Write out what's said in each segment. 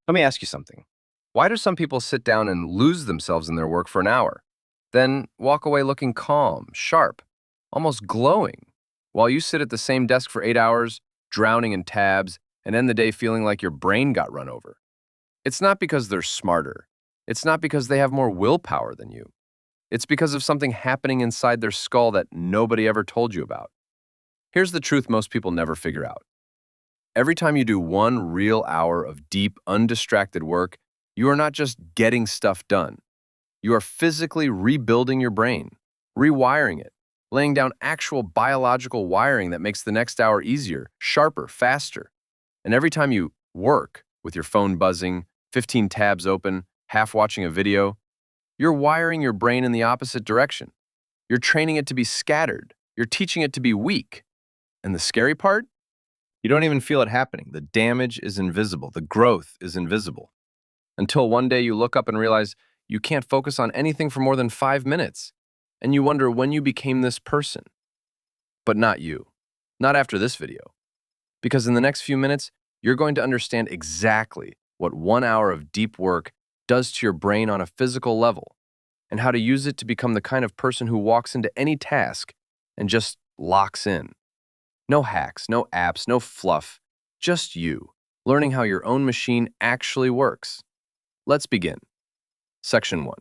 Let me ask you something. Why do some people sit down and lose themselves in their work for an hour, then walk away looking calm, sharp, almost glowing, while you sit at the same desk for 8 hours, drowning in tabs, and end the day feeling like your brain got run over? It's not because they're smarter. It's not because they have more willpower than you. It's because of something happening inside their skull that nobody ever told you about. Here's the truth most people never figure out. Every time you do 1 real hour of deep, undistracted work, you are not just getting stuff done. You are physically rebuilding your brain, rewiring it, laying down actual biological wiring that makes the next hour easier, sharper, faster. And every time you work, with your phone buzzing, 15 tabs open, half watching a video, you're wiring your brain in the opposite direction. You're training it to be scattered. You're teaching it to be weak. And the scary part? You don't even feel it happening. The damage is invisible. The growth is invisible. Until one day you look up and realize you can't focus on anything for more than 5 minutes. And you wonder when you became this person. But not you. Not after this video. Because in the next few minutes, you're going to understand exactly what 1 hour of deep work does to your brain on a physical level, and how to use it to become the kind of person who walks into any task and just locks in. No hacks, no apps, no fluff, just you, learning how your own machine actually works. Let's begin. Section 1.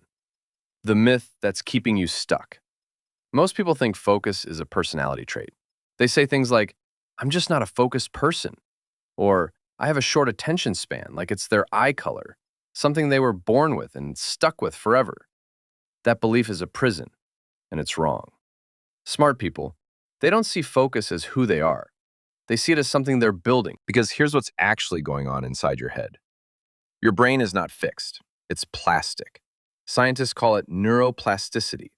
The myth that's keeping you stuck. Most people think focus is a personality trait. They say things like, I'm just not a focused person, or I have a short attention span, like it's their eye color, something they were born with and stuck with forever. That belief is a prison, and it's wrong. Smart people, they don't see focus as who they are. They see it as something they're building. Because here's what's actually going on inside your head. Your brain is not fixed. It's plastic. Scientists call it neuroplasticity,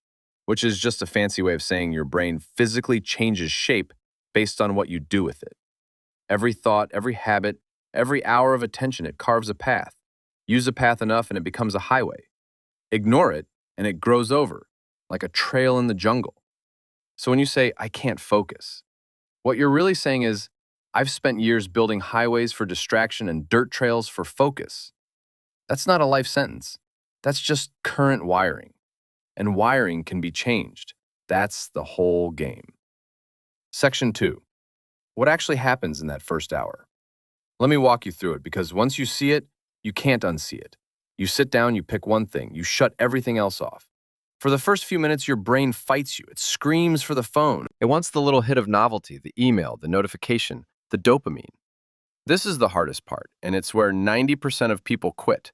which is just a fancy way of saying your brain physically changes shape based on what you do with it. Every thought, every habit, every hour of attention, it carves a path. Use a path enough and it becomes a highway. Ignore it and it grows over, like a trail in the jungle. So when you say, I can't focus, what you're really saying is, I've spent years building highways for distraction and dirt trails for focus. That's not a life sentence. That's just current wiring. And wiring can be changed. That's the whole game. Section 2. What actually happens in that first hour? Let me walk you through it, because once you see it, you can't unsee it. You sit down, you pick one thing, you shut everything else off. For the first few minutes, your brain fights you. It screams for the phone. It wants the little hit of novelty, the email, the notification, the dopamine. This is the hardest part, and it's where 90% of people quit.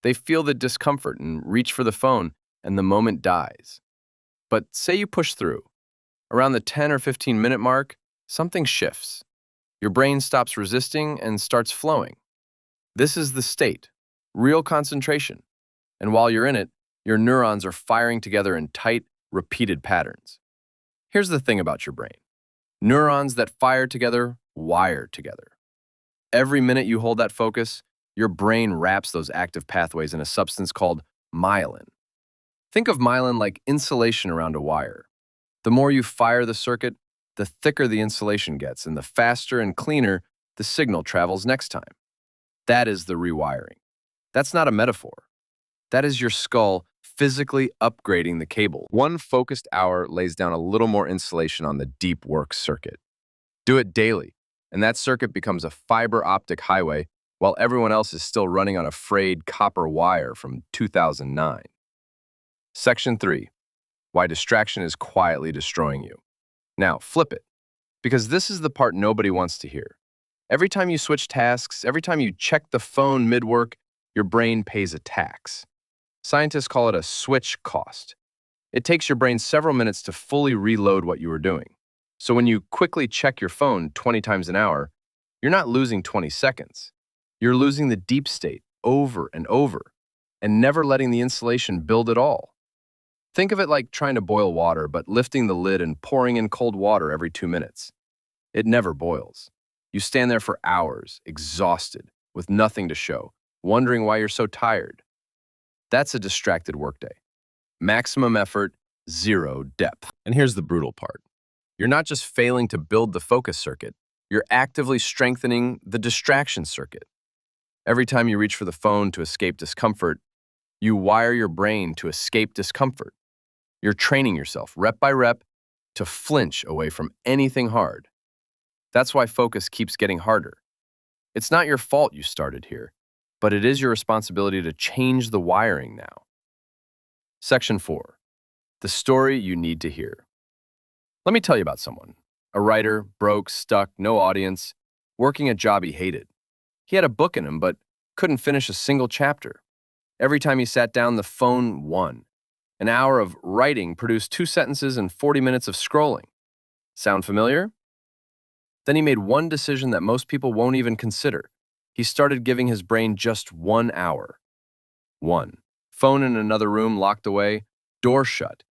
They feel the discomfort and reach for the phone, and the moment dies. But say you push through. Around the 10 or 15-minute mark, something shifts. Your brain stops resisting and starts flowing. This is the state, real concentration. And while you're in it, your neurons are firing together in tight, repeated patterns. Here's the thing about your brain. Neurons that fire together wire together. Every minute you hold that focus, your brain wraps those active pathways in a substance called myelin. Think of myelin like insulation around a wire. The more you fire the circuit, the thicker the insulation gets, and the faster and cleaner the signal travels next time. That is the rewiring. That's not a metaphor. That is your skull physically upgrading the cable. One focused hour lays down a little more insulation on the deep work circuit. Do it daily, and that circuit becomes a fiber optic highway while everyone else is still running on a frayed copper wire from 2009. Section 3. Why distraction is quietly destroying you. Now, flip it, because this is the part nobody wants to hear. Every time you switch tasks, every time you check the phone mid-work, your brain pays a tax. Scientists call it a switch cost. It takes your brain several minutes to fully reload what you were doing. So when you quickly check your phone 20 times an hour, you're not losing 20 seconds. You're losing the deep state over and over, and never letting the insulation build at all. Think of it like trying to boil water, but lifting the lid and pouring in cold water every 2 minutes. It never boils. You stand there for hours, exhausted, with nothing to show, wondering why you're so tired. That's a distracted workday. Maximum effort, zero depth. And here's the brutal part. You're not just failing to build the focus circuit, you're actively strengthening the distraction circuit. Every time you reach for the phone to escape discomfort, you wire your brain to escape discomfort. You're training yourself, rep by rep, to flinch away from anything hard. That's why focus keeps getting harder. It's not your fault you started here, but it is your responsibility to change the wiring now. Section 4. The story you need to hear. Let me tell you about someone. A writer, broke, stuck, no audience, working a job he hated. He had a book in him, but couldn't finish a single chapter. Every time he sat down, the phone won. An hour of writing produced 2 sentences and 40 minutes of scrolling. Sound familiar? Then he made one decision that most people won't even consider. He started giving his brain just 1 hour. 1. Phone in another room, locked away, door shut.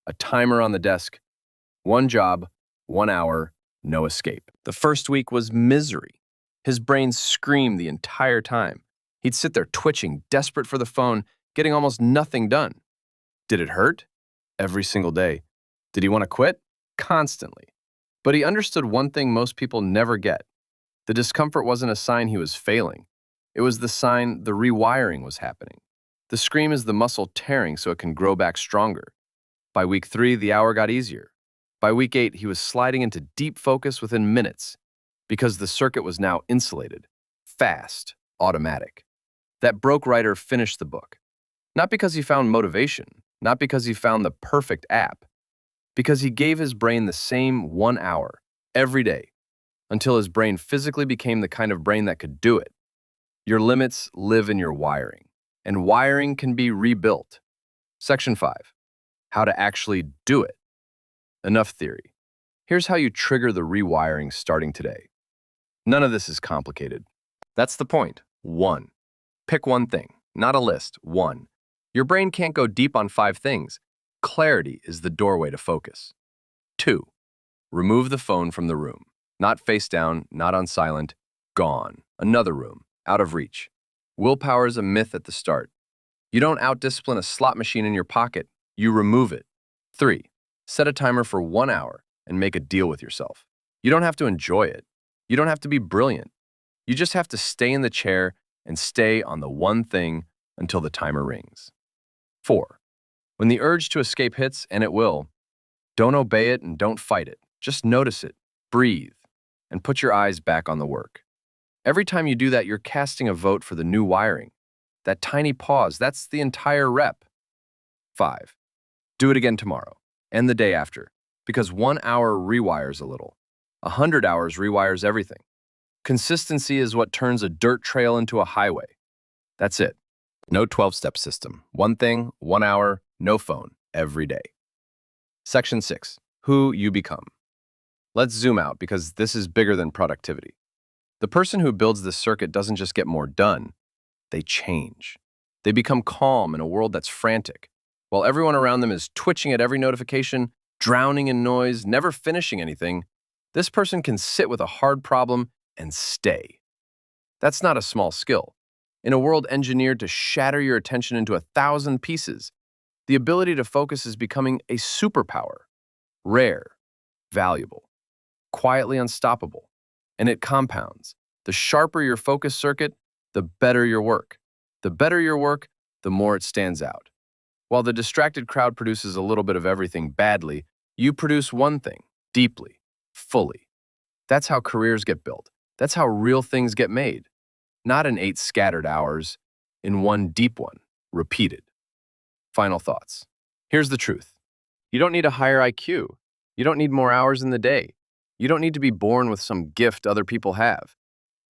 A timer on the desk. One job, 1 hour, no escape. The first week was misery. His brain screamed the entire time. He'd sit there twitching, desperate for the phone, getting almost nothing done. Did it hurt? Every single day. Did he want to quit? Constantly. But he understood one thing most people never get. The discomfort wasn't a sign he was failing. It was the sign the rewiring was happening. The scream is the muscle tearing so it can grow back stronger. By week 3, the hour got easier. By week 8, he was sliding into deep focus within minutes because the circuit was now insulated, fast, automatic. That broke writer finished the book. Not because he found motivation, not because he found the perfect app, because he gave his brain the same 1 hour every day until his brain physically became the kind of brain that could do it. Your limits live in your wiring, and wiring can be rebuilt. Section 5. How to actually do it. Enough theory. Here's how you trigger the rewiring starting today. None of this is complicated. That's the point. 1. Pick one thing, not a list. 1. Your brain can't go deep on 5 things. Clarity is the doorway to focus. 2. Remove the phone from the room. Not face down, not on silent. Gone. Another room. Out of reach. Willpower is a myth at the start. You don't outdiscipline a slot machine in your pocket. You remove it. 3. Set a timer for 1 hour and make a deal with yourself. You don't have to enjoy it. You don't have to be brilliant. You just have to stay in the chair and stay on the one thing until the timer rings. 4. When the urge to escape hits, and it will, don't obey it and don't fight it. Just notice it, breathe, and put your eyes back on the work. Every time you do that, you're casting a vote for the new wiring. That tiny pause, that's the entire rep. 5. Do it again tomorrow and the day after, because 1 hour rewires a little. 100 hours rewires everything. Consistency is what turns a dirt trail into a highway. That's it. No 12-step system. One thing, 1 hour, no phone, every day. Section 6. Who you become. Let's zoom out because this is bigger than productivity. The person who builds this circuit doesn't just get more done, they change. They become calm in a world that's frantic. While everyone around them is twitching at every notification, drowning in noise, never finishing anything, this person can sit with a hard problem and stay. That's not a small skill. In a world engineered to shatter your attention into 1,000 pieces, the ability to focus is becoming a superpower. Rare, valuable, quietly unstoppable, and it compounds. The sharper your focus circuit, the better your work. The better your work, the more it stands out. While the distracted crowd produces a little bit of everything badly, you produce one thing, deeply, fully. That's how careers get built. That's how real things get made. Not in 8 scattered hours, in one deep one, repeated. Final thoughts. Here's the truth. You don't need a higher IQ. You don't need more hours in the day. You don't need to be born with some gift other people have.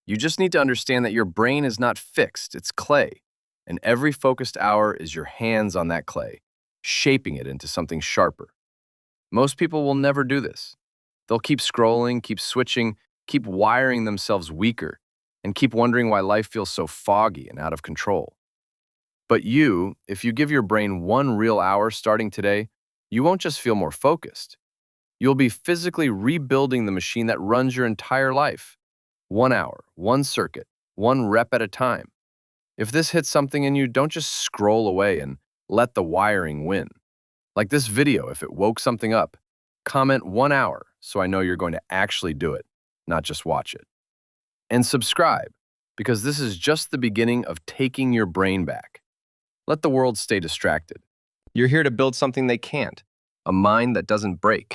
You just need to understand that your brain is not fixed, it's clay. And every focused hour is your hands on that clay, shaping it into something sharper. Most people will never do this. They'll keep scrolling, keep switching, keep wiring themselves weaker, and keep wondering why life feels so foggy and out of control. But you, if you give your brain 1 real hour starting today, you won't just feel more focused. You'll be physically rebuilding the machine that runs your entire life. 1 hour, 1 circuit, 1 rep at a time. If this hits something in you, don't just scroll away and let the wiring win. Like this video, if it woke something up, comment 1 hour so I know you're going to actually do it, not just watch it. And subscribe, because this is just the beginning of taking your brain back. Let the world stay distracted. You're here to build something they can't, a mind that doesn't break.